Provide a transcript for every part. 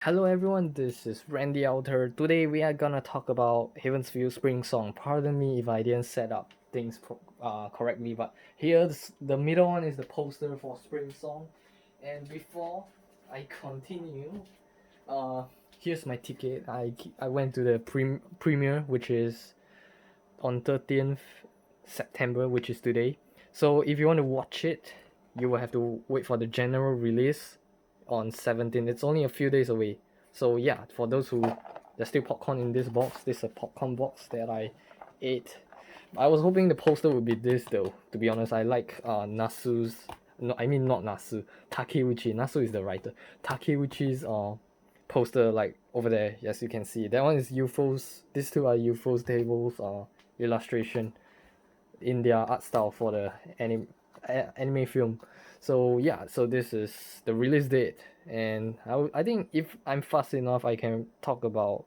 Hello everyone, this is Randy Outer. Today we are gonna talk about Heaven's Feel Spring Song. Pardon me if I didn't set up things correctly, but here's the middle one is the poster for Spring Song. And before I continue, uh, here's my ticket. I went to the premiere, which is on 13th September, which is today. So if you want to watch it, you will have to wait for the general release on 17th. It's only a few days away. So yeah, for those who there's still popcorn in this box. This is a popcorn box that I ate. I was hoping the poster would be this though. To be honest, I like Nasu's. No, I mean not Nasu. Takeuchi. Nasu is the writer. Takeuchi's poster like over there. Yes, you can see that one is UFOs. These two are UFOs tables illustration in their art style for the anime film. So yeah, so this is the release date, and I think if I'm fast enough, I can talk about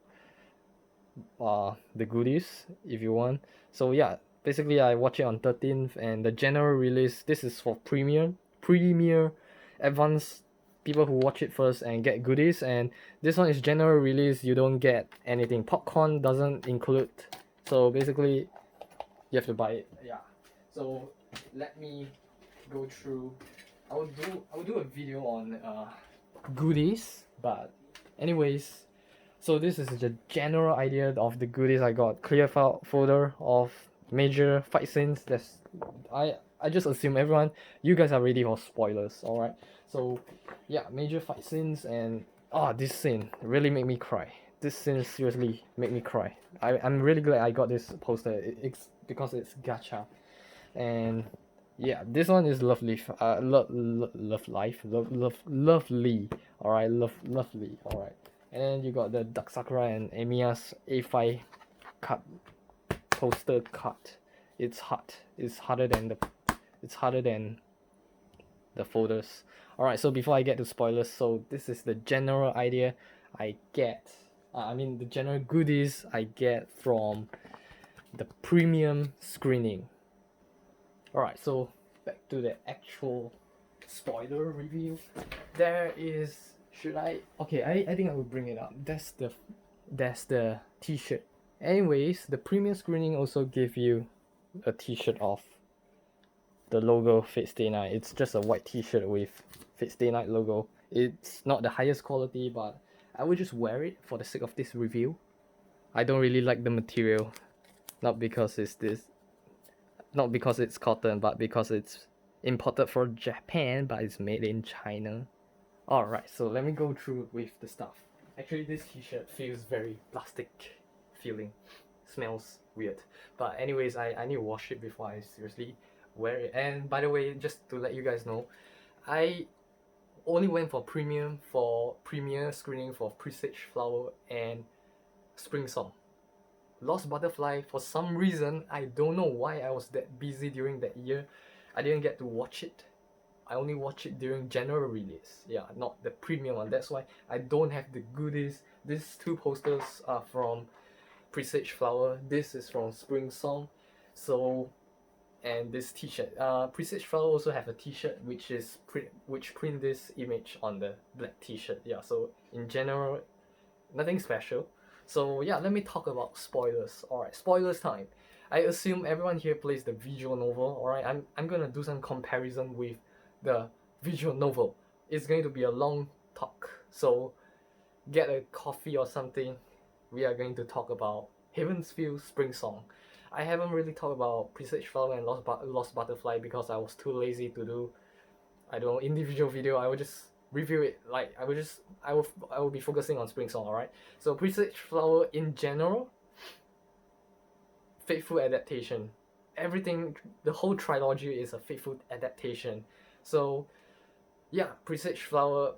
the goodies if you want. So yeah, basically I watch it on 13th, and the general release. This is for premiere, advanced people who watch it first and get goodies, and this one is general release. You don't get anything. Popcorn doesn't include. So basically, you have to buy it. Yeah. So let me go through. I will do a video on goodies, but anyways, so this is the general idea of the goodies I got. Clear file folder of major fight scenes. I just assume everyone you guys are ready for spoilers, alright? So yeah, major fight scenes and this scene really made me cry. This scene seriously made me cry. I'm really glad I got this poster. It's because it's gacha. And yeah, this one is lovely. Love life. Lovely. All right, lovely. All right. And then you got the Dark Sakura and Emiya's A5 cut poster cut. It's hot. It's harder than the folders. All right. So before I get to spoilers, so this is the general idea I get. I mean the general goodies I get from the premium screening. Alright, so back to the actual spoiler review. There is should I okay, I think I will bring it up. That's the t-shirt. Anyways, the premium screening also give you a t-shirt of the logo Fate Stay Night. It's just a white t-shirt with Fate Stay Night logo. It's not the highest quality, but I will just wear it for the sake of this review. I don't really like the material. Not because it's this not because it's cotton, but because it's imported from Japan, but it's made in China. Alright, so let me go through with the stuff. Actually, this t-shirt feels very plastic feeling. Smells weird. But anyways, I need to wash it before I seriously wear it. And by the way, just to let you guys know, I only went for premiere screening for Presage Flower and Spring Song. Lost Butterfly, for some reason, I don't know why I was that busy during that year. I didn't get to watch it. I only watched it during general release. Yeah, not the premium one. That's why I don't have the goodies. These two posters are from Presage Flower. This is from Spring Song. So, and this T-shirt. Presage Flower also have a T-shirt which print this image on the black T-shirt. Yeah. So in general, nothing special. So yeah, let me talk about spoilers. Alright, spoilers time. I assume everyone here plays the visual novel. Alright, I'm gonna do some comparison with the visual novel. It's going to be a long talk. So get a coffee or something. We are going to talk about Heaven's Feel Spring Song. I haven't really talked about Presage Flower and Lost Butterfly because I was too lazy to do I don't know individual video. I will just review it. Like I will be focusing on Spring Song. Alright. So Presage Flower in general, faithful adaptation. Everything, the whole trilogy is a faithful adaptation. So yeah, Presage Flower,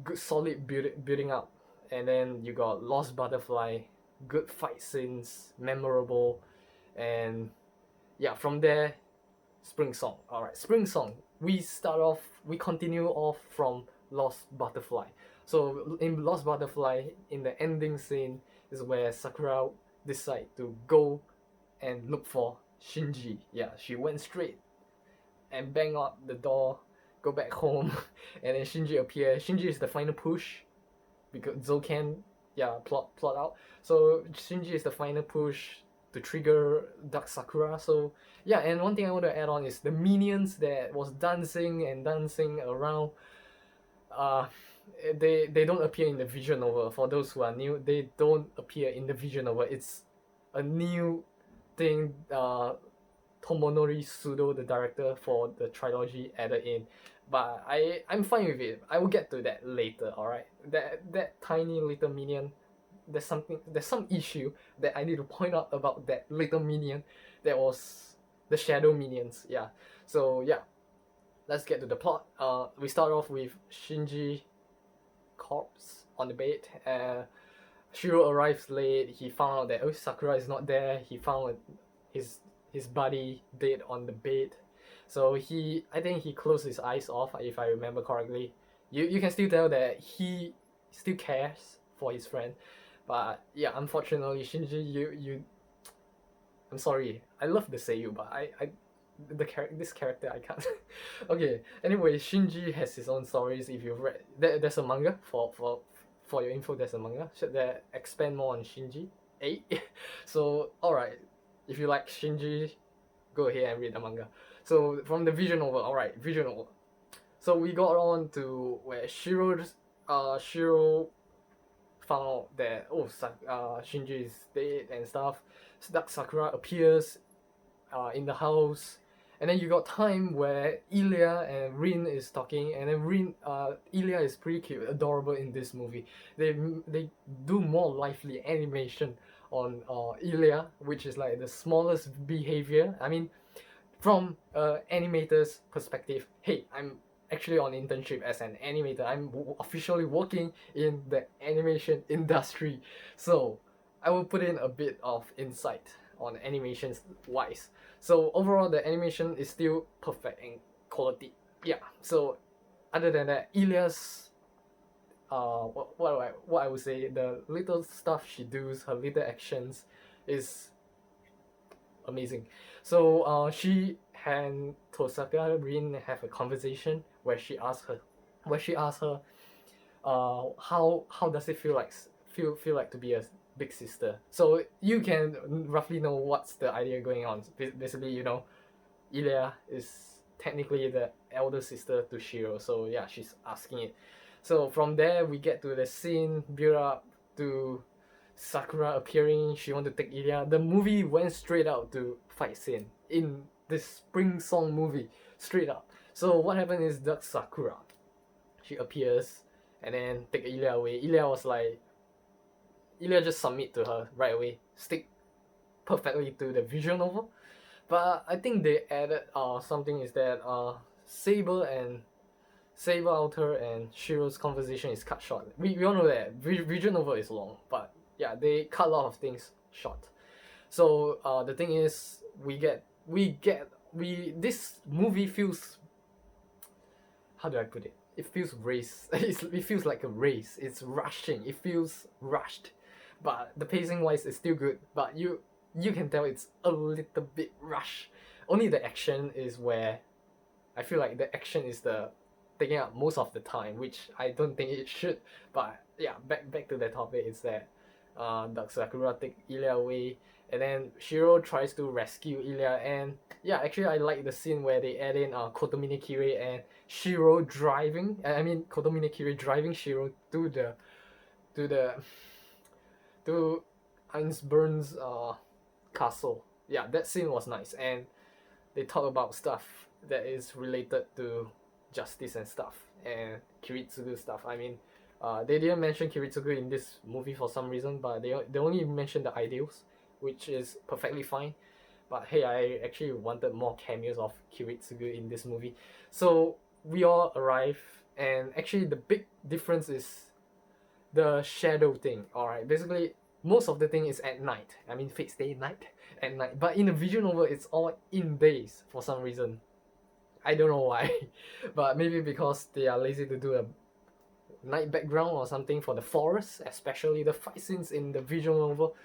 good solid building up, and then you got Lost Butterfly, good fight scenes, memorable, and yeah, from there Spring Song. Alright, Spring Song. We continue off from Lost Butterfly. So in Lost Butterfly, in the ending scene is where Sakura decide to go and look for Shinji. Yeah, she went straight and bang out the door, go back home, and then Shinji appear. Shinji is the final push. because Zou can plot out. So Shinji is the final push to trigger Dark Sakura. So yeah, and one thing I want to add on is the minions that was dancing and dancing around. Uh, they don't appear in the visual novel. For those who are new, they don't appear in the visual novel. It's a new thing. Tomonori Sudo, the director for the trilogy, added in, but I'm fine with it. I will get to that later. All right, that tiny little minion, there's some issue that I need to point out about that little minion, that was the shadow minions. Yeah, so yeah, let's get to the plot. We start off with Shinji corpse on the bed. Shiro arrives late. He found out that Sakura is not there. He found his his body dead on the bed. So I think he closed his eyes off, if I remember correctly. You can still tell that he still cares for his friend, but yeah, unfortunately, Shinji, you I'm sorry. I love the Seiyu, but this character I can't. Okay. Anyway, Shinji has his own stories. If you've read, there's a manga for your info. There's a manga that expand more on Shinji. So all right, if you like Shinji, go ahead and read the manga. So from the visual novel, all right, visual novel. So we got on to where Shiro found out that Shinji is dead and stuff. Dark Sakura appears in the house, and then you got time where Ilya and Rin is talking, and then Ilya is pretty cute, adorable in this movie. They do more lively animation on Ilya, which is like the smallest behavior. I mean, from animator's perspective, hey, I'm actually on internship as an animator. I'm officially working in the animation industry, so I will put in a bit of insight on animations wise. So overall, the animation is still perfect in quality. Yeah. So other than that, Ilya's what I would say, the little stuff she does, her little actions, is amazing. So she and Tosaka Rin have a conversation where she asks her, how does it feel like to be a big sister. So you can roughly know what's the idea going on. Basically, Ilya is technically the elder sister to Shiro. So yeah, she's asking it. So from there we get to the scene build up to Sakura appearing. She want to take Ilya. The movie went straight out to fight scene in this spring song movie, straight up. So what happened is that Sakura, she appears and then take Ilya away. Ilya just submit to her right away, stick perfectly to the visual novel. But I think they added something is that Saber Alter and Shiro's conversation is cut short. We all know that visual novel is long, but yeah, they cut a lot of things short. So the thing is, this movie feels, how do I put it? It feels race. It feels like a race. It's rushing. It feels rushed, but the pacing wise is still good. But you can tell it's a little bit rushed. Only the action is where I feel like the action is the taking up most of the time, which I don't think it should. But yeah, back to the topic is that Dark Sakura take Ilya away, and then Shiro tries to rescue Ilya. And yeah, actually I like the scene where they add in Kotomine Kire and Shiro driving. Kotomine Kire driving Shiro to Einsburn's castle. Yeah, that scene was nice, and they talk about stuff that is related to justice and stuff, and Kiritsugu stuff. They didn't mention Kiritsugu in this movie for some reason, but they only mentioned the ideals, which is perfectly fine. But hey, I actually wanted more cameos of Kiritsugu in this movie. So we all arrive, and actually the big difference is the shadow thing. Alright, basically most of the thing is at night. Fate stay night at night. But in the visual novel, it's all in days for some reason. I don't know why, but maybe because they are lazy to do a night background or something for the forest. Especially the fight scenes in the visual novel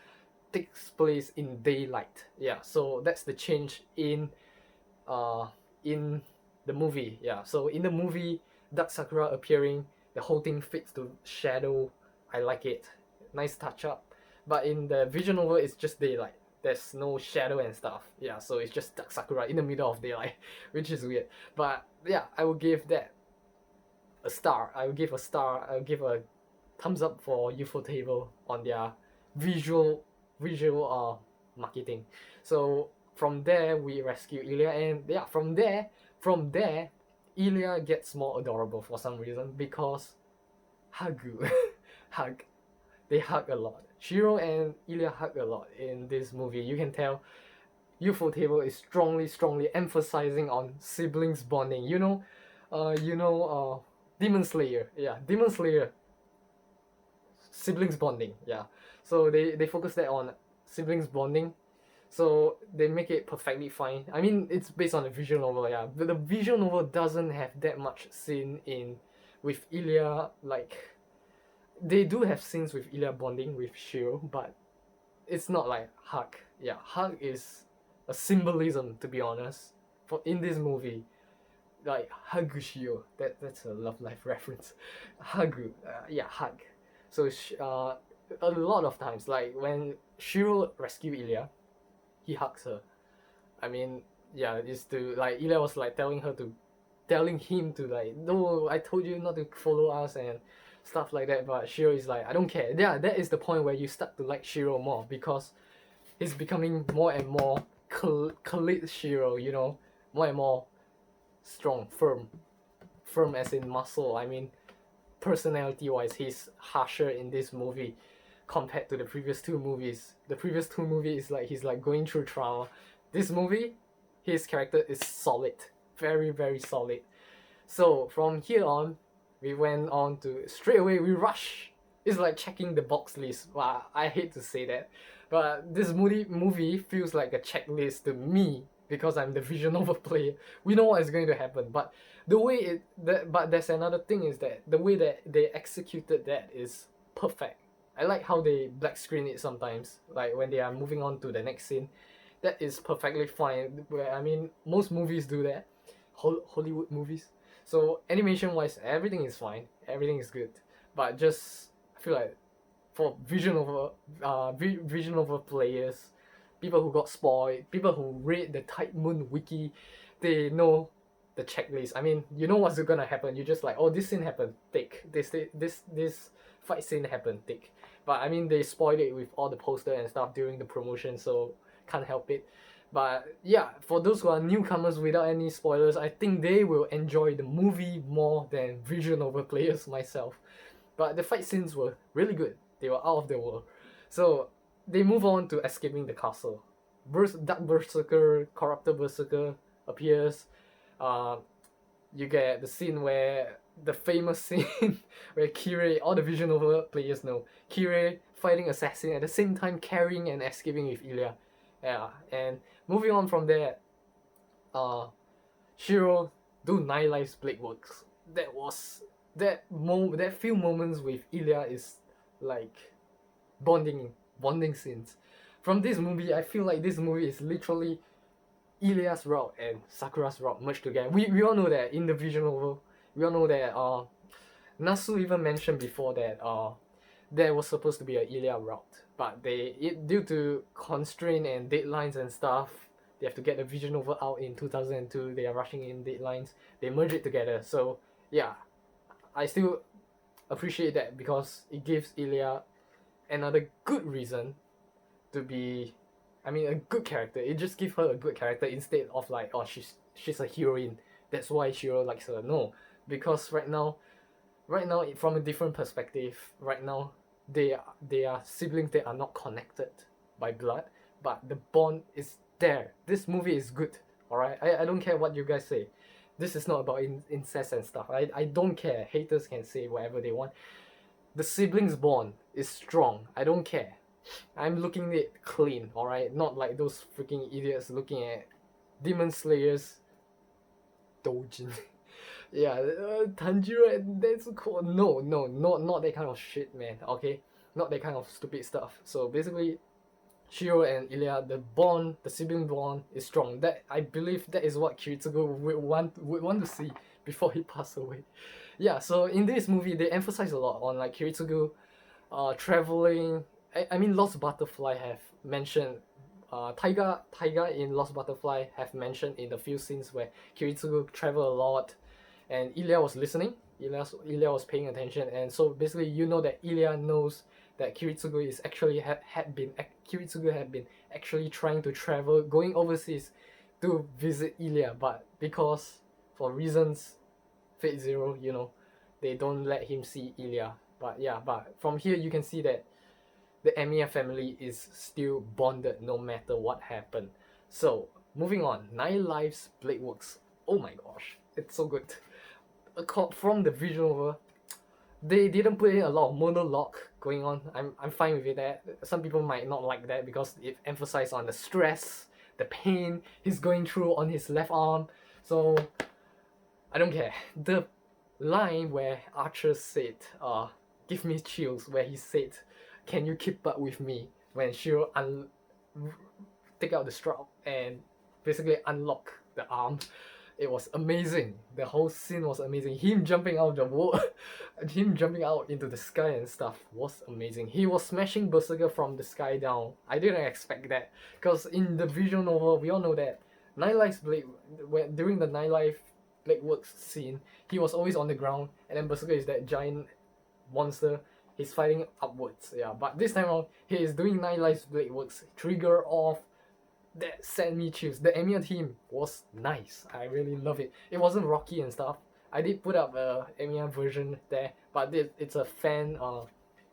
takes place in daylight. Yeah, so that's the change in the movie. Yeah, so in the movie, Dark Sakura appearing, the whole thing fits to shadow I like it. Nice touch up. But in the visual novel, it's just daylight. There's no shadow and stuff. Yeah, so it's just dark sakura in the middle of daylight, which is weird. But yeah, I will give that a star. I will give a star. I will give a thumbs up for Ufotable on their visual marketing. So from there we rescue Ilya, and yeah, from there Ilya gets more adorable for some reason because Hagu hug. They hug a lot. Shiro and Ilya hug a lot in this movie. You can tell Ufotable is strongly emphasizing on siblings bonding. Demon Slayer. Yeah, Demon Slayer. Siblings bonding. Yeah. So they focus that on siblings bonding. So they make it perfectly fine. I mean, it's based on a visual novel, yeah. But the visual novel doesn't have that much scene in with Ilya. Like, they do have scenes with Ilya bonding with Shiro, but it's not like hug. Yeah, hug is a symbolism, to be honest. For in this movie, like Hagushio, that's a Love Life reference. Hagu, yeah, hug. So a lot of times, like when Shiro rescue Ilya, he hugs her. I mean, yeah, it's to like Ilya was like telling him to like, no, I told you not to follow us and stuff like that. But Shiro is like, I don't care. Yeah, that is the point where you start to like Shiro more because he's becoming more and more Khalid Shiro, more and more strong, firm as in muscle. I mean, personality wise, he's harsher in this movie compared to the previous two movies. The previous two movies is like he's like going through trauma. This movie, his character is solid, very solid. So from here on, we went on to straight away we rush. It's like checking the box list. Wow, I hate to say that, but this movie feels like a checklist to me because I'm the visual novel player. We know what is going to happen, but but there's another thing is that the way that they executed that is perfect. I like how they black screen it sometimes, like when they are moving on to the next scene. That is perfectly fine. Where I mean, most movies do that, Hollywood movies. So animation wise, everything is fine, everything is good. But just I feel like for vision novel players, people who got spoiled, people who read the Tide Moon wiki, they know the checklist. I mean, you know what's gonna happen. You just like, oh, this scene happened, take. This fight scene happened, take. But I mean, they spoiled it with all the poster and stuff during the promotion, so can't help it. But yeah, for those who are newcomers without any spoilers, I think they will enjoy the movie more than visual novel players myself. But the fight scenes were really good. They were out of the world. So they move on to escaping the castle. Dark Berserker, Corrupted Berserker appears. You get the scene where the famous scene where Kirei, all the visual novel players know, Kirei fighting assassin at the same time carrying and escaping with Ilya. Yeah, and moving on from there, Shiro do 9 lives blade works. That few moments with Ilya is like bonding scenes. From this movie, I feel like this movie is literally Ilya's route and Sakura's route merged together. We all know that in the visual novel. We all know that Nasu even mentioned before that there was supposed to be a Ilya route, but due to constraint and deadlines and stuff, they have to get the visual novel out in 2002. They are rushing in deadlines. They merge it together. So yeah, I still appreciate that because it gives Ilya another good reason to be, I mean, a good character. It just gives her a good character instead of like, oh, she's a heroine, that's why Shiro likes her. No, because right now from a different perspective, right now they are siblings that are not connected by blood, but the bond is there. This movie is good. Alright, I don't care what you guys say. This is not about incest and stuff. I don't care. Haters can say whatever they want. The siblings bond is strong. I don't care. I'm looking at it clean, alright? Not like those freaking idiots looking at Demon Slayers Dojin. Yeah, Tanjiro and Nezuko. No, not that kind of shit, man. Okay, not that kind of stupid stuff. So basically, Shiro and Ilya, the sibling bond is strong. That I believe that is what Kiritsugu would want to see before he passed away. Yeah. So in this movie, they emphasize a lot on like Kiritsugu traveling. I mean, Lost Butterfly have mentioned. Taiga in Lost Butterfly have mentioned in the few scenes where Kiritsugu travel a lot, and Ilya was listening. Ilya was paying attention, and so basically you know that Ilya knows that Kiritsugu is actually Kiritsugu had been actually trying to travel, going overseas to visit Ilya, but because for reasons Fate Zero, they don't let him see Ilya. But yeah, but from here you can see that the Emiya family is still bonded no matter what happened. So moving on, Nine Lives Blade Works. Oh my gosh, it's so good. From the visual novel, they didn't put in a lot of monologue going on. I'm fine with that. Some people might not like that because it emphasized on the stress, the pain he's going through on his left arm. So I don't care. The line where Archer said, give me chills, where he said, can you keep up with me? When Shiro take out the strap and basically unlock the arm. It was amazing. The whole scene was amazing. Him jumping out of the wall, him jumping out into the sky and stuff was amazing. He was smashing Berserker from the sky down. I didn't expect that because in the visual novel, we all know that Nine Lives Blade, during the Nine Lives Blade Works scene, he was always on the ground, and then Berserker is that giant monster. He's fighting upwards. Yeah, but this time around, he is doing Nine Lives Blade Works. Trigger off. That sent me chills. The Emiya team was nice. I really love it. It wasn't rocky and stuff. I did put up a Emiya version there, but it's a fan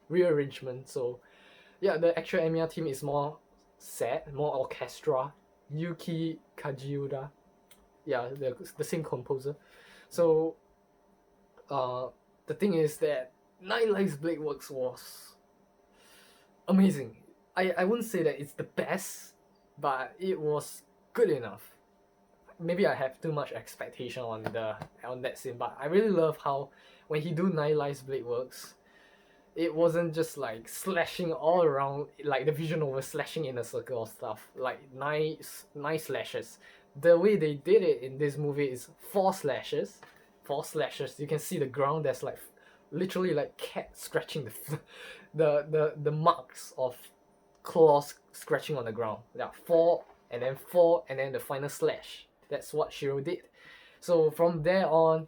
rearrangement. So yeah, the actual Emiya team is more sad, more orchestra. Yuki Kajiura, yeah, the same composer. So the thing is that Nine Lives Blade Works was amazing. I wouldn't say that it's the best, but it was good enough. Maybe I have too much expectation on that scene, but I really love how when he do Nine Lives Blade Works, it wasn't just like slashing all around like the vision over slashing in a circle or stuff, like nine slashes. The way they did it in this movie is four slashes. You can see the ground. There's like literally like cat scratching the marks of claws scratching on the ground. Yeah, four and then the final slash. That's what Shiro did. So from there on,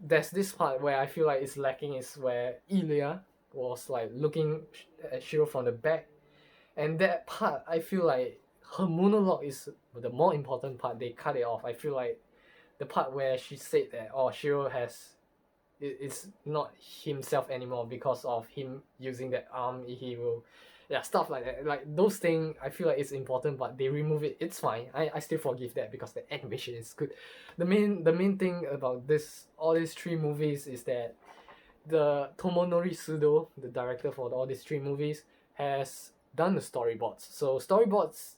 there's this part where I feel like it's lacking is where Ilya was like looking at Shiro from the back, and that part I feel like her monologue is the more important part. They cut it off. I feel like the part where she said that Shiro is not himself anymore because of him using that arm. He will, yeah, stuff like that. Like those things, I feel like it's important, but they remove it. It's fine. I still forgive that because the animation is good. The main thing about all these three movies is that the Tomonori Sudo, the director for all these three movies, has done the storyboards. So storyboards,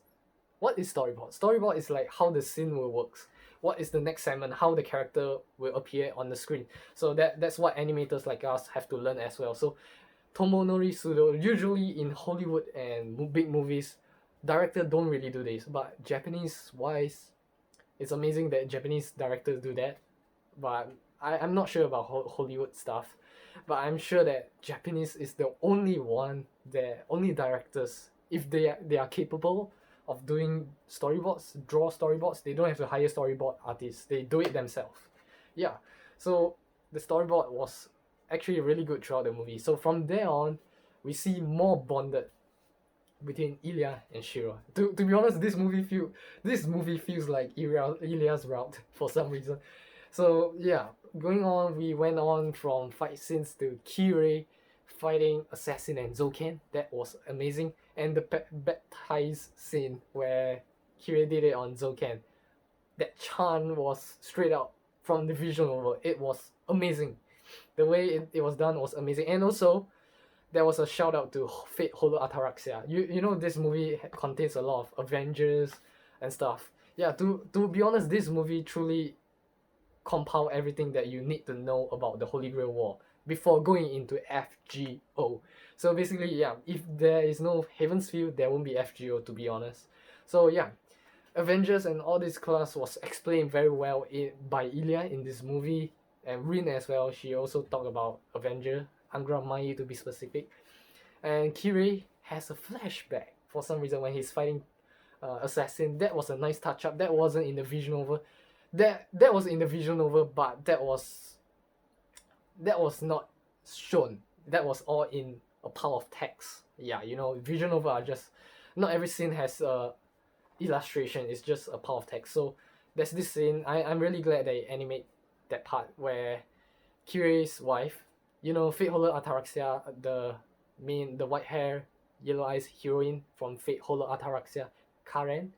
what is storyboard? Storyboard is like how the scene will works. What is the next segment? How the character will appear on the screen. So that's what animators like us have to learn as well. So Tomonori Sudo, usually in Hollywood and big movies, directors don't really do this. But Japanese wise, it's amazing that Japanese directors do that. But I'm not sure about Hollywood stuff. But I'm sure that Japanese is the only only directors, if they are capable of doing storyboards, draw storyboards, they don't have to hire storyboard artists. They do it themselves. Yeah. So the storyboard was actually really good throughout the movie. So from there on, we see more bonded between Ilya and Shiro. To be honest, this movie feels like Ilya's route for some reason. So yeah, going on, we went on from fight scenes to Kirei fighting Assassin and Zoken. That was amazing. And the baptize scene where Kirei did it on Zoken. That chant was straight out from the visual novel. It was amazing. The way it was done was amazing. And also, there was a shout out to Fate Holo Ataraxia. You know this movie contains a lot of Avengers and stuff. Yeah, to be honest, this movie truly compile everything that you need to know about the Holy Grail War before going into FGO. So basically, yeah, if there is no Haven's Field, there won't be FGO, to be honest. So yeah, Avengers and all this class was explained very well by Ilya in this movie, and Rin as well. She also talked about Avenger. Angramayi to be specific. And Kirei has a flashback for some reason when he's fighting assassin. That was a nice touch up. That wasn't in the visual novel. That was in the visual novel, but that was not shown. That was all in a pile of text. Yeah, you know, visual novel are just, not every scene has a illustration. It's just a pile of text. So there's this scene. I'm really glad they animate that part where Kirei's wife, you know, Fate Holler Ataraxia, the white hair, yellow eyes heroine from Fate Holler Ataraxia, Karen,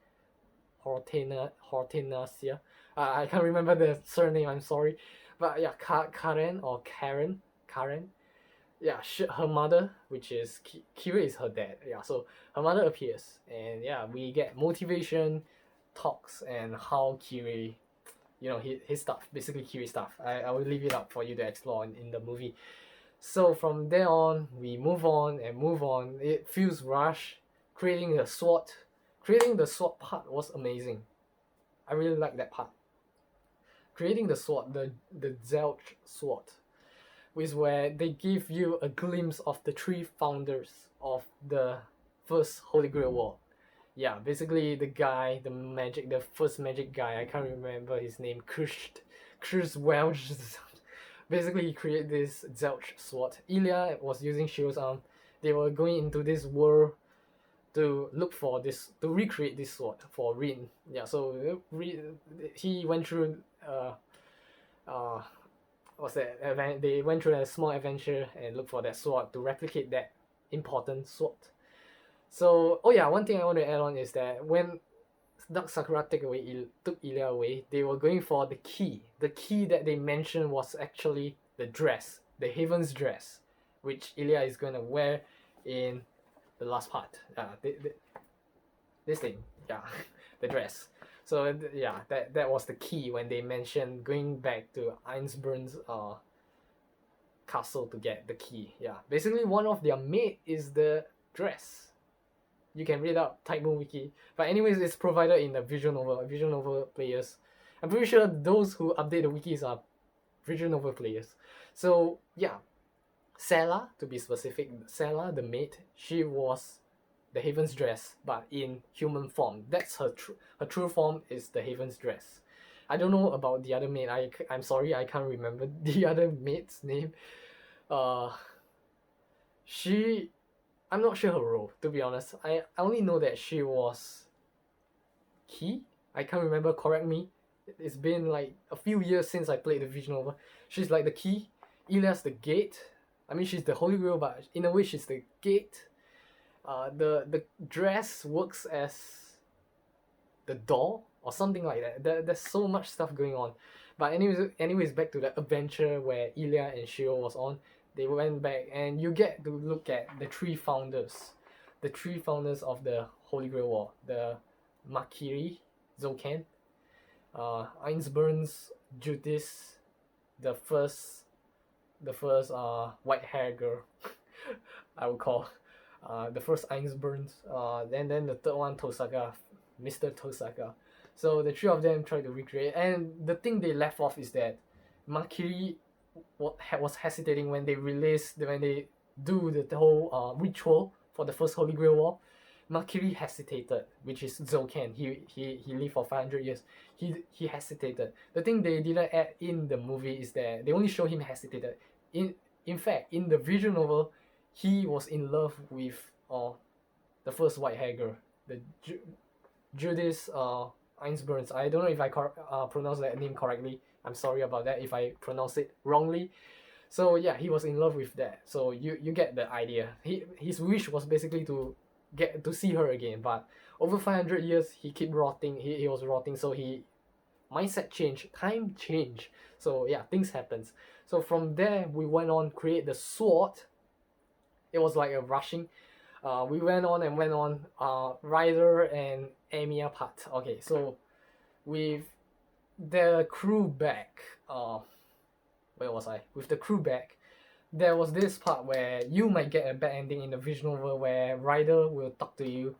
Hortenacia. I can't remember the surname. I'm sorry, but yeah, Karen or Karen. Yeah, her mother, which is Kira, is her dad. Yeah, so her mother appears, and yeah, we get motivation talks and how Kira, you know, his stuff, basically Kiri stuff. I will leave it up for you to explore in the movie. So from there on, we move on and move on. It feels rushed. Creating the sword part was amazing. I really like that part. Creating the sword, the Zelch sword, is where they give you a glimpse of the three founders of the first Holy Grail War. Yeah, basically the first magic guy, I can't remember his name, Chris Welch. Basically, he created this Zelch sword. Ilya was using Shio's arm. They were going into this world to look for this, to recreate this sword for Rin. Yeah, so he went through what's that? They went through a small adventure and looked for that sword to replicate that important sword. So, oh yeah, one thing I want to add on is that when Dark Sakura took Ilya away, they were going for the key. The key that they mentioned was actually the dress, the Haven's dress, which Ilya is going to wear in the last part. This thing, yeah, the dress. So yeah, that was the key when they mentioned going back to Einsburn's castle to get the key. Yeah, basically one of their mate is the dress. You can read up Type Moon Wiki. But anyways, it's provided in the visual novel players. I'm pretty sure those who update the wikis are visual novel players. So yeah, Sela, to be specific, Sela, the maid, she was the Haven's dress, but in human form. That's her true form is the Haven's dress. I don't know about the other maid. I'm sorry, I can't remember the other maid's name. I'm not sure her role, to be honest. I only know that she was key. I can't remember, correct me. It's been like a few years since I played the visual novel. She's like the key. Ilya's the gate. I mean, she's the Holy Grail, but in a way she's the gate. The dress works as the door or something like that. There's so much stuff going on. But anyways, back to the adventure where Ilya and Shio was on. They went back and you get to look at the three founders of the Holy Grail War, the Makiri, Zokan, Einsburn's Judith, the first white hair girl, I would call, the first Einsburn's, and then the third one, Tosaka, Mr. Tosaka. So the three of them try to recreate, and the thing they left off is that Makiri was hesitating when they do the whole ritual for the first Holy Grail War. Makiri hesitated, which is Zokan. He lived for 500 years. He hesitated. The thing they didn't add in the movie is that they only show him hesitated. In fact, in the visual novel, he was in love with the first white hair girl, the Judith Einsburns. I don't know if I pronounced that name correctly. I'm sorry about that if I pronounce it wrongly. So yeah, he was in love with that. So you get the idea. His wish was basically to get to see her again. But over 500 years, he kept rotting. He was rotting. So mindset change, time change. So yeah, things happens. So from there, we went on create the sword. It was like a rushing. We went on. Ryder and Amiya part. Okay, so with the crew back, where was I? With the crew back, there was this part where you might get a bad ending in the visual novel where Ryder will talk to you.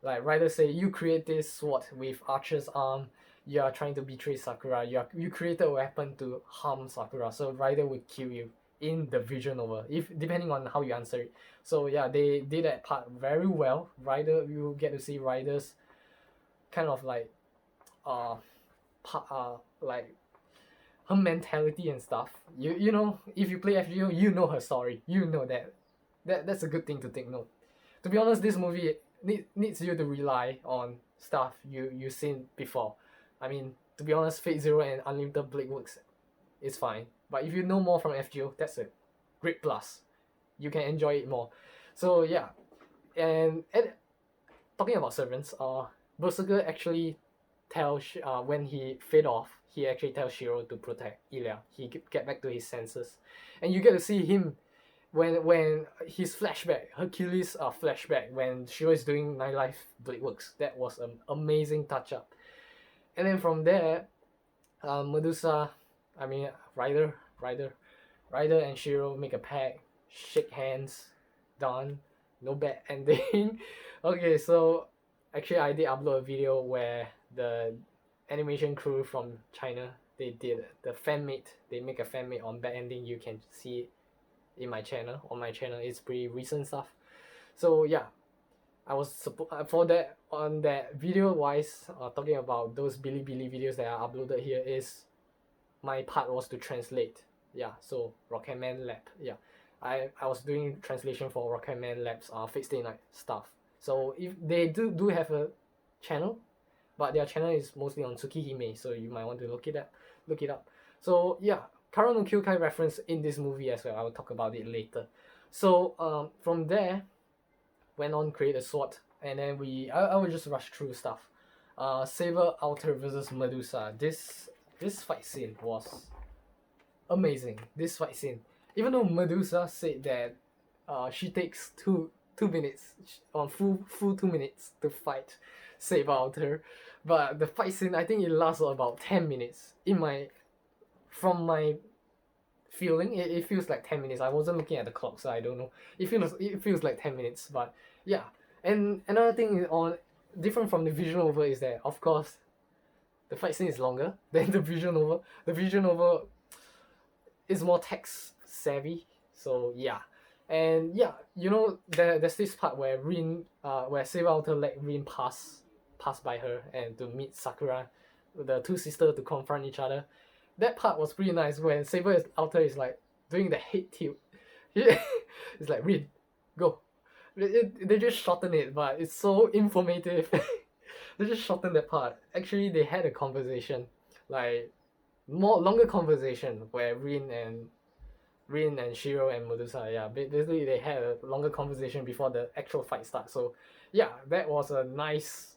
Like Ryder say, you create this sword with Archer's arm, you are trying to betray Sakura, you created a weapon to harm Sakura, so Ryder would kill you in the visual novel, if depending on how you answer it. So yeah, they did that part very well. Ryder, you get to see Ryder's kind of like uh like her mentality and stuff. You know, if you play FGO, you know her story. You know that's a good thing to take note. To be honest, this movie needs you to rely on stuff you've seen before. I mean, to be honest, Fate Zero and Unlimited Blade Works is fine. But if you know more from FGO, that's a great plus. You can enjoy it more. So yeah, and talking about servants, Berserker actually tells when he fade off, he actually tells Shiro to protect Ilya. He get back to his senses, and you get to see him when his flashback, Hercules flashback, when Shiro is doing Nightlife Blade Works. That was an amazing touch up. And then from there, Medusa, I mean Ryder and Shiro make a pact, shake hands, done, no bad ending. Okay, so actually I did upload a video where the animation crew from China, they did the fan made, they make a fan made on bad ending. You can see it in my channel, on my channel. It's pretty recent stuff. So yeah, I was for that, on that video wise, talking about those Bilibili videos that I uploaded here, is my part was to translate. Yeah, so Rocketman Lab. Yeah, I was doing translation for Rocketman Lab's Fate Stay Night stuff. So if they do have a channel, but their channel is mostly on Tsukihime, so you might want to look it up. So yeah, Kara no Kyukai reference in this movie as well. I will talk about it later. So from there, went on create a sword, and then I will just rush through stuff. Saber Outer versus Medusa. This fight scene was amazing. This fight scene, even though Medusa said that she takes two minutes on full 2 minutes to fight Saber Outer, but the fight scene, I think it lasts about 10 minutes. From my feeling, it feels like 10 minutes. I wasn't looking at the clock, so I don't know. It feels like 10 minutes, but yeah. And another thing on different from the visual novel is that, of course, the fight scene is longer than the visual novel. The visual novel is more text savvy, so yeah. And yeah, you know, there's this part where where Saber Outer let Rin pass by her and to meet Sakura, the two sisters, to confront each other. That part was pretty nice when Saber Outer is like doing the head tilt. It's like, Rin, go. They just shorten it, but it's so informative. They just shorten that part. Actually, they had a conversation, like longer conversation, where Rin and Shiro and Medusa, yeah, basically they had a longer conversation before the actual fight starts. So yeah, that was a nice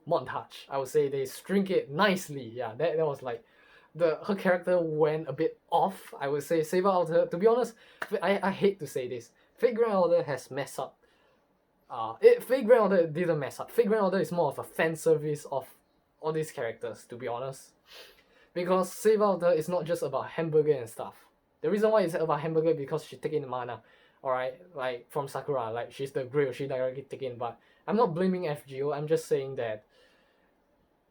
montage. I would say they string it nicely. Yeah, that was like her character went a bit off. I would say Saber Outer, to be honest, I hate to say this, Fate Grand Order has messed up. Fate Grand Order didn't mess up. Fate Grand Order is more of a fan service of all these characters, to be honest. Because Saber Outer is not just about hamburger and stuff. The reason why it's about hamburger because she taking the mana, alright, like from Sakura, like she's the Grail, she directly taking. But I'm not blaming FGO. I'm just saying that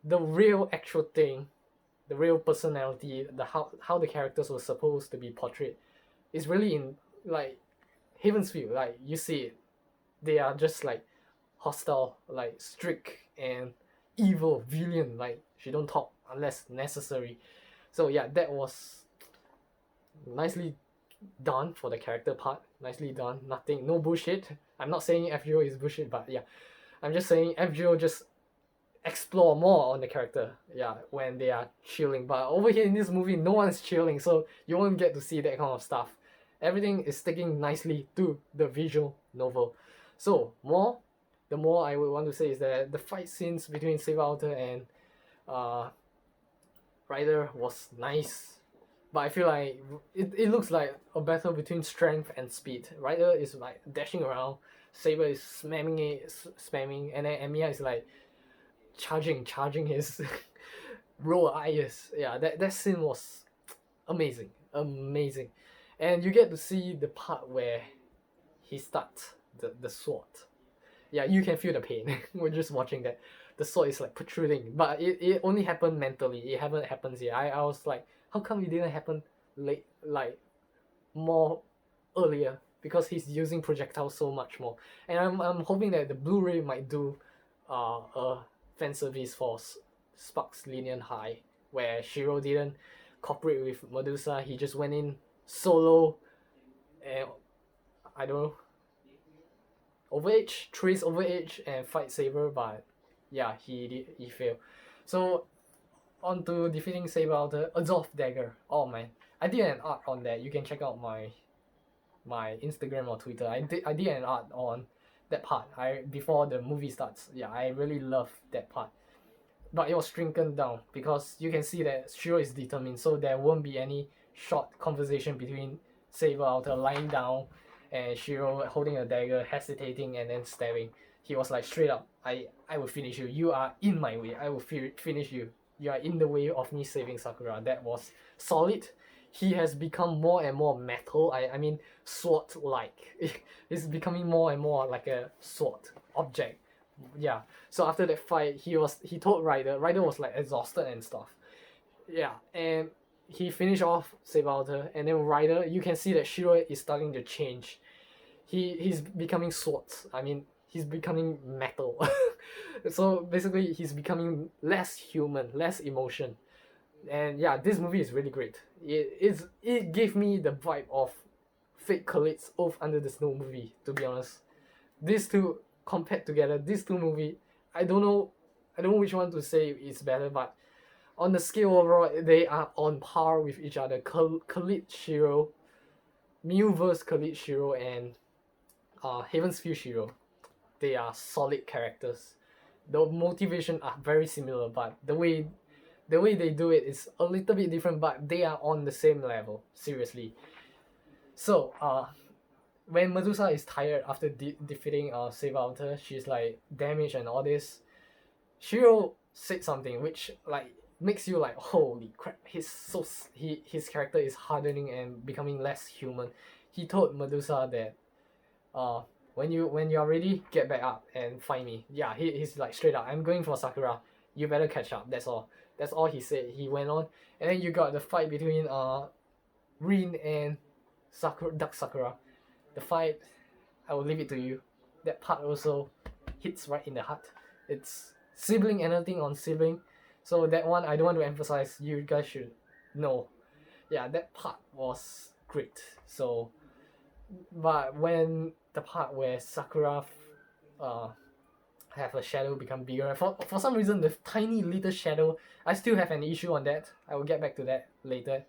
the real actual thing, the real personality, the how the characters were supposed to be portrayed, is really in like Haven's Field. Like you see it, they are just like hostile, like strict and evil villain. Like she don't talk unless necessary. So yeah, that was nicely done for the character part. Nicely done. Nothing, no bullshit. I'm not saying FGO is bullshit, but yeah, I'm just saying FGO just explore more on the character, yeah, when they are chilling. But over here in this movie, no one's chilling, so you won't get to see that kind of stuff. Everything is sticking nicely to the visual novel. So the more I would want to say is that the fight scenes between Saber Outer and Ryder was nice, but I feel like it looks like a battle between strength and speed. Ryder is like dashing around, Saber is spamming, and then Emiya is like charging his roll eyes. Yeah, that scene was amazing. And you get to see the part where he starts the sword. Yeah, you can feel the pain. We're just watching that. The sword is like protruding, but it only happened mentally. It haven't happened here. I was like, how come it didn't happen late, like more earlier because he's using projectiles so much more. And I'm hoping that the Blu-ray might do a fan service for Sparks Linear High, where Shiro didn't cooperate with Medusa. He just went in solo, and I don't know, overage, trace overage, and fight Saber, but yeah, he failed. So on to defeating Saber Outer, Azov Dagger. Oh man, I did an art on that. You can check out my Instagram or Twitter. I did an art on that part. Before the movie starts. Yeah, I really love that part. But it was shrunken down because you can see that Shiro is determined, so there won't be any short conversation between Saber Outer lying down and Shiro holding a dagger, hesitating and then stabbing. He was like straight up, I will finish you. You are in my way. I will finish you. You are in the way of me saving Sakura. That was solid. He has become more and more metal. I mean sword like. He's becoming more and more like a sword object. Yeah. So after that fight, he told Ryder was like exhausted and stuff. Yeah, and he finished off Saber, and then Ryder, you can see that Shiro is starting to change. He's becoming swords. I mean, he's becoming metal. So basically, he's becoming less human, less emotion. And yeah, this movie is really great. It gave me the vibe of Fate Khalid's Oath Under the Snow movie. To be honest, these two compared together, these two movie, I don't know, I don't know which one to say is better, but on the scale overall, they are on par with each other. Khalid Shiro, Mew vs Khalid Shiro, and Haven's Feel Shiro. They are solid characters. The motivation are very similar, but the way they do it is a little bit different, but they are on the same level. Seriously. So when Medusa is tired after defeating Save Outer, she's like damaged and all this. Shiro said something which like makes you like holy crap. His character is hardening and becoming less human. He told Medusa that when you're ready, get back up and find me. Yeah, he's like straight up. I'm going for Sakura. You better catch up. That's all. That's all he said. He went on, and then you got the fight between Rin and Dark Sakura. The fight, I will leave it to you. That part also hits right in the heart. It's sibling anything on sibling, so that one I don't want to emphasize. You guys should know. Yeah, that part was great. So, but when the part where Sakura have a shadow become bigger, for some reason the tiny little shadow, I still have an issue on that. I will get back to that later.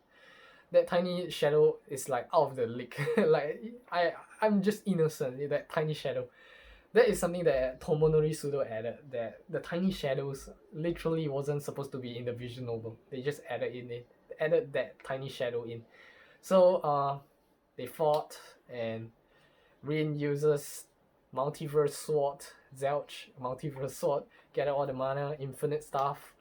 That tiny shadow is like out of the league. Like I'm just innocent in that tiny shadow. That is something that Tomonori Sudo added. That the tiny shadows literally wasn't supposed to be in the visual novel. They just added that tiny shadow in. So they fought, and Rin uses multiverse sword, Zelch multiverse sword, gather all the mana, infinite stuff.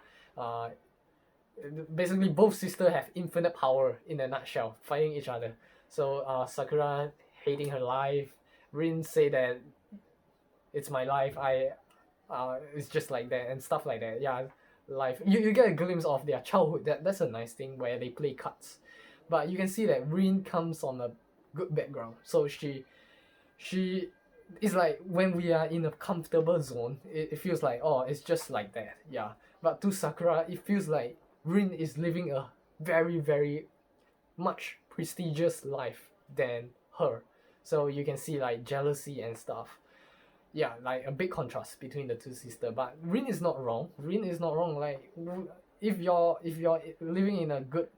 Basically both sisters have infinite power in a nutshell, fighting each other. So Sakura hating her life, Rin say that it's my life, it's just like that and stuff like that. Yeah, life. You get a glimpse of their childhood. That's a nice thing where they play cards, but you can see that Rin comes on a good background. So she it's like when we are in a comfortable zone, it feels like oh it's just like that. Yeah, but to Sakura it feels like Rin is living a very very much prestigious life than her. So you can see like jealousy and stuff. Yeah, like a big contrast between the two sisters. But Rin is not wrong. Rin is not wrong. Like if you're living in a good,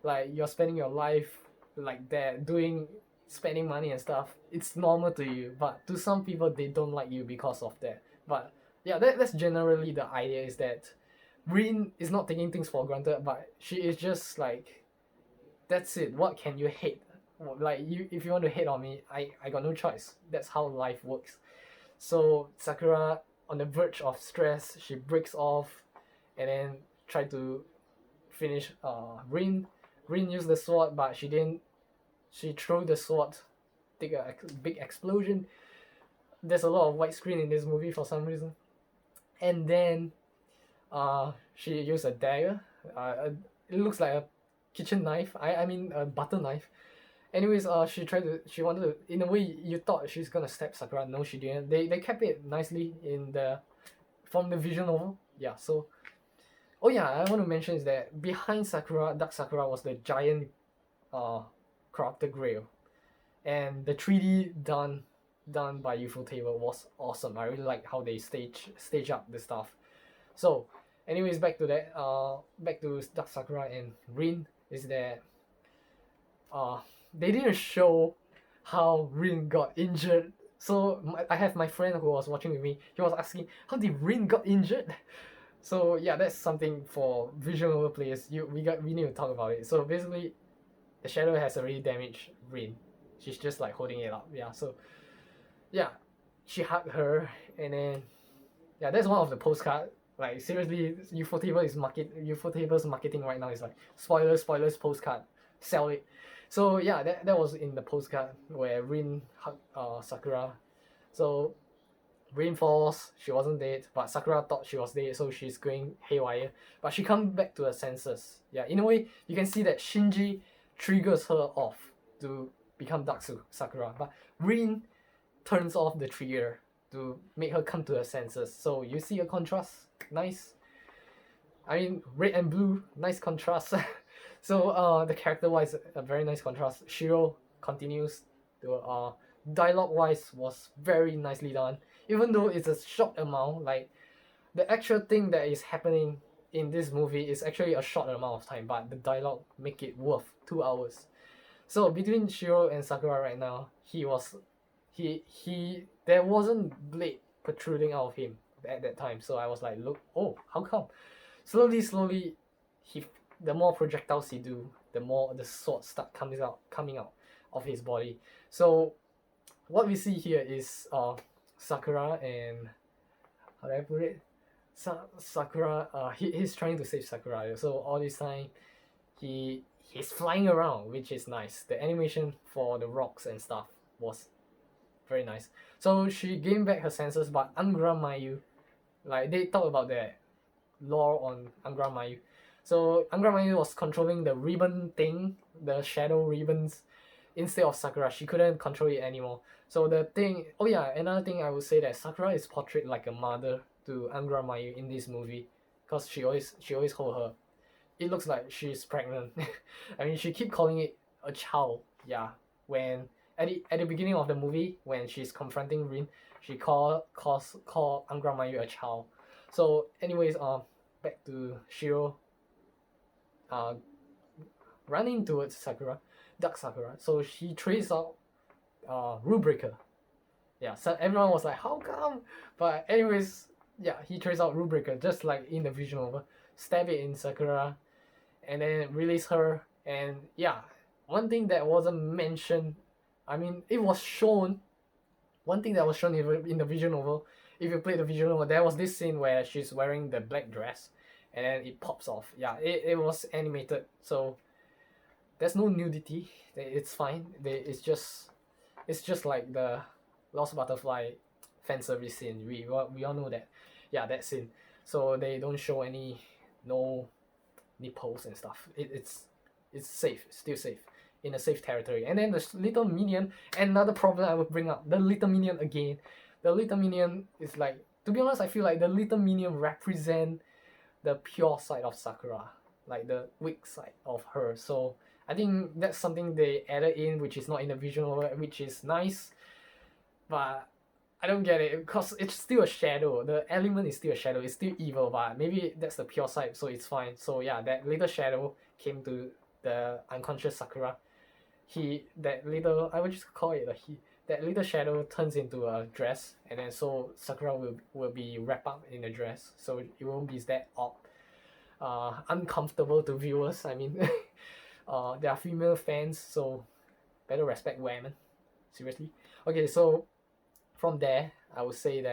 like you're spending your life like that, spending money and stuff, it's normal to you. But to some people, they don't like you because of that. But yeah, that's generally the idea, is that Rin is not taking things for granted, but she is just like, that's it. What can you hate? Like if you want to hate on me, I got no choice. That's how life works. So Sakura, on the verge of stress, she breaks off, and then try to finish Rin. Rin used the sword, but she didn't. She threw the sword, take a big explosion. There's a lot of white screen in this movie for some reason. And then she used a dagger. It looks like a kitchen knife. I mean a butter knife. Anyways, she wanted to, in a way you thought she's gonna stab Sakura. No, she didn't. They kept it nicely in the from the visual novel. Yeah, so oh yeah, I want to mention is that behind Sakura, Dark Sakura was the giant character Grail, and the 3D done by Ufotable was awesome. I really like how they stage up the stuff. So, anyways, back to Dark Sakura and Rin is that uh they didn't show how Rin got injured. So I have my friend who was watching with me. He was asking, how did Rin got injured? So yeah, that's something for visual novel players. We need to talk about it. So basically, the shadow has already damaged Rin. She's just like holding it up. Yeah. So yeah, she hugged her, and then yeah, that's one of the postcard. Like seriously, Ufotable's marketing right now is like spoilers postcard, sell it. So yeah, that was in the postcard where Rin hugged Sakura. So Rin falls, she wasn't dead, but Sakura thought she was dead, so she's going haywire. But she comes back to her senses. Yeah, in a way, you can see that Shinji triggers her off to become Dark Sakura, but Rin turns off the trigger to make her come to her senses. So you see a contrast, nice. I mean, red and blue, nice contrast. So the character wise, a very nice contrast. Shiro continues to dialogue wise was very nicely done. Even though it's a short amount, like the actual thing that is happening in this movie is actually a short amount of time, but the dialogue make it worth 2 hours. So between Shiro and Sakura right now, he there wasn't blade protruding out of him at that time. So I was like, look, oh, how come? Slowly, he the more projectiles he do, the more the sword start coming out of his body. So what we see here is Sakura and how do I put it? Sakura he's trying to save Sakura. So all this time he's flying around, which is nice. The animation for the rocks and stuff was very nice. So she gained back her senses, but Angra Mayu, like they talk about the lore on Angra Mayu. So Angra Mayu was controlling the ribbon thing, the shadow ribbons, instead of Sakura. She couldn't control it anymore. So the thing, oh yeah, another thing I would say that Sakura is portrayed like a mother to Angra Mayu in this movie, cause she always hold her. It looks like she's pregnant. I mean, she keep calling it a child. Yeah, when at the beginning of the movie when she's confronting Rin, she call Angra Mayu a child. So anyways, back to Shiro. Uh, running towards Sakura, Dark Sakura. So she traced out Rule Breaker. Yeah, so everyone was like, how come? But anyways, yeah, he traced out Rule Breaker just like in the vision over, stab it in Sakura, and then release her. And yeah, one thing that wasn't mentioned, I mean, it was shown. One thing that was shown in the visual novel, if you play the visual novel, there was this scene where she's wearing the black dress, and then it pops off. Yeah, it was animated, so there's no nudity. It's fine. It's just like the Lost Butterfly fan service scene. We all know that. Yeah, that scene. So they don't show any no nipples and stuff. It's safe, still safe, in a safe territory. And then the little minion, another problem I would bring up, the little minion again. The little minion is like, to be honest, I feel like the little minion represent the pure side of Sakura, like the weak side of her. So I think that's something they added in, which is not in the visual novel, which is nice. But I don't get it because it's still a shadow. The element is still a shadow. It's still evil, but maybe that's the pure side, so it's fine. So yeah, that little shadow came to the unconscious Sakura. I would just call it a he. That little shadow turns into a dress, and then so Sakura will be wrapped up in a dress, so it won't be that uncomfortable to viewers. I mean, there are female fans, so better respect women. Seriously. Okay, so from there, I would say that